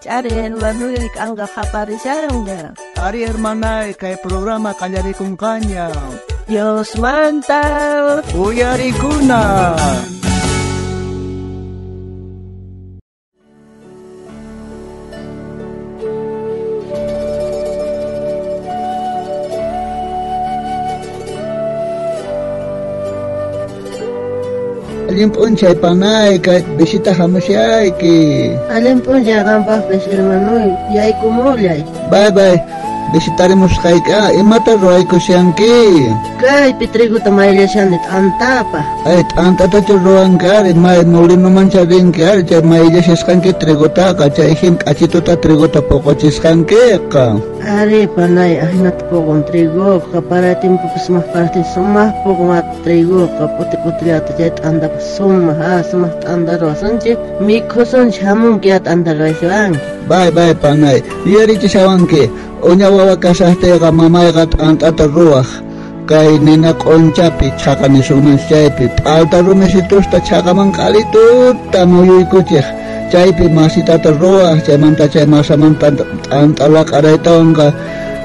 Ari hermano anga aparecerunga. Ari hermana kay programa kallarikun kanya. Dios manta. Uyarikuna. Alimpun chay panay kay bisita hamusyay ki. Alimpun jagan pa hermano yay kumulay. Bye. Visitaremos kay ka. Imata roay ko siyang ki. Kay pitrigo tamayla siya nit antapa. Ay antata churuan ka. May muli naman siya rin ka. Chay mayla siya kan ki trigota ka. Chay him kachito ta trigota poko chiskan ki ka. Ari panay ahinat po kong trigo. Kaparating po pasmah parating sumah po kong at trigo. Kaputi-putri at chay tanda po sumah. Sumah tanda rosan chay. Mikoson siyamong kiyat anda rosan. Bye panay. Yari chisawang ki. Unya wawa kasahte ka mamay kat antata ruah. Kay nina konchapi chaka ni sunan chaypi. Alta rumesitos ta chaka man kalitut. Tamuyuy kuchik. Chaypi masitata ruah. Chay manta chay masamanta antalak aray taon ka.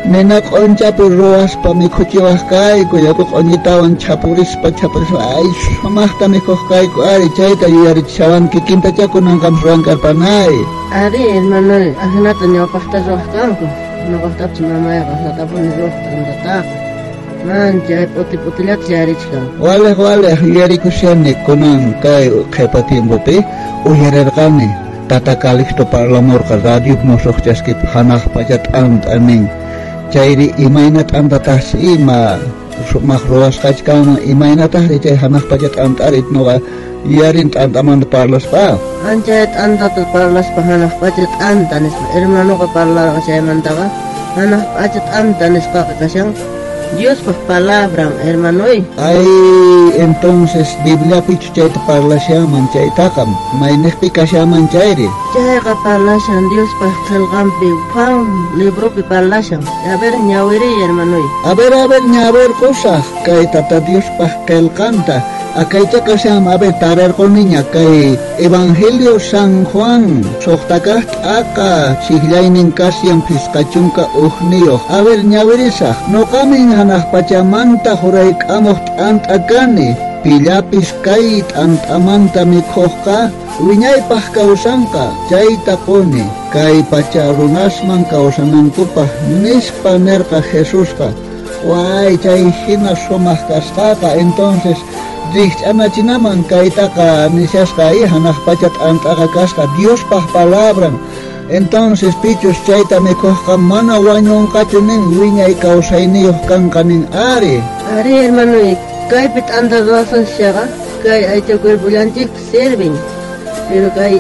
Nina konchapi ruas pa mikuchiwah kay. Kuya ko konyitawan chapuris pa. Ay sumahta mikuh kay ko. Ari chayta yari chawan kikinta chako nang kamsuan karpanay. Ari hermano ahinat nyo pasta ruah kanko. Nakatap si mamaya kasatapon ni Roh tanda-tak. Man, jay puti-putilat jari chika. Wale, yari ko siya ni kunang kay patimbo pe. Uyarer kami. Tatakalik to parlamor ka radio mosok jaskip hanah pajat aning. Jayri imainat antatah si ima. Makruas kachkama imainatah di jay hanah pajat antarit noga. Yarin tantaman parlas pa. Anjayat anta parlas pa hanah pajat antanis. Hermano ka parlar kasi mantaka. Hanah pajat antanis ka kasyang. Dios pa palabra, hermano. Ay, entonces Biblia pichu chay parlas siya manchay takam. May nekpi ka siya manchayri. Chay ka parlas siya Dios pa kalgampi. Pang libro pi parlas siya. Aber nyawiri, hermano. Aber nyawer kusah. Kay tata Dios pa kalkanta. Akay chaka siyam abe tarar ko niya kay Evangelio San Juan soktakah aka sihlainin kasyang piskachungka uhniyo aber nyawirisa no kaming hanah pachamanta huray kamoh antakani pilapis kay antamanta mikhohka winyay pah kausangka chay takoni kay pacharunasman kausanan kupah nispaner ka Jesus ka way chay hinasomah kastaka entonces Dix anachinaman kaitaka nisias kai hanah pachat antaka kaska Dios pah palabran. Entonces pichos chaita me kohka mana wanyong kachuning wiñay kausainiyoh kang kaning ari. Ari hermano, kay pit anda rasan siya kay ay chokur bulanchik serving. Pero kay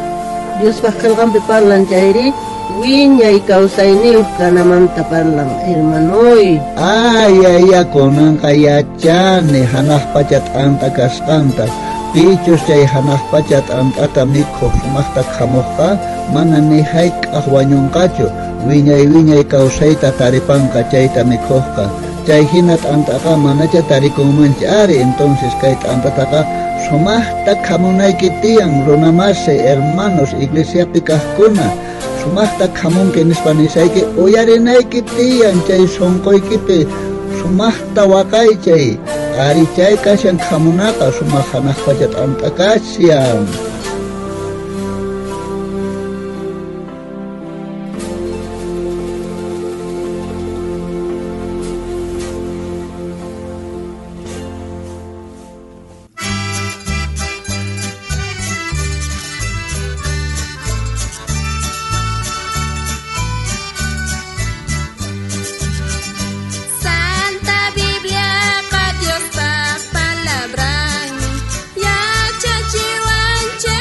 Dios pah kalkan piparlan chayri wiñay kausainiyoh ka naman taparlang hermanoy. Ay, konang kaya chane hanah pachat anta kaskanta. Pichos chay hanah pachat anta mikho sumahta kamohka mana nihay kahwanyong kacho. Wiñay kausayta taripangka chayta mikhohka. Chay hinat anta ka mana chay tarikumanchari. Entonces kayt anta taka sumahta kamunay kitiyang runamase hermanos iglesia pikahkuna. Sumahta kamun kenis panisay ki uyarinay kitiyan chay songkoy kipi sumahta wakay chay ari chay kasyang kamunaka sumahanah pajat antakasyang. Ya chachiwanche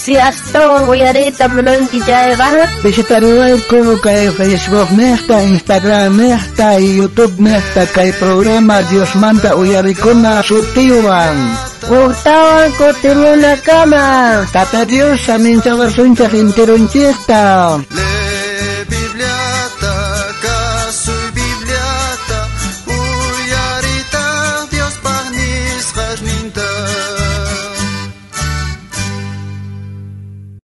Si hasta uyarita mulunki chayqa Visitaruayku kay Facebook nesta, Instagram nesta, YouTube nesta kay programa Dios manda uyarikuna sutiwan. Uktawan kutimuna kama. Tata Dios amincha warsuncha hintirunchista.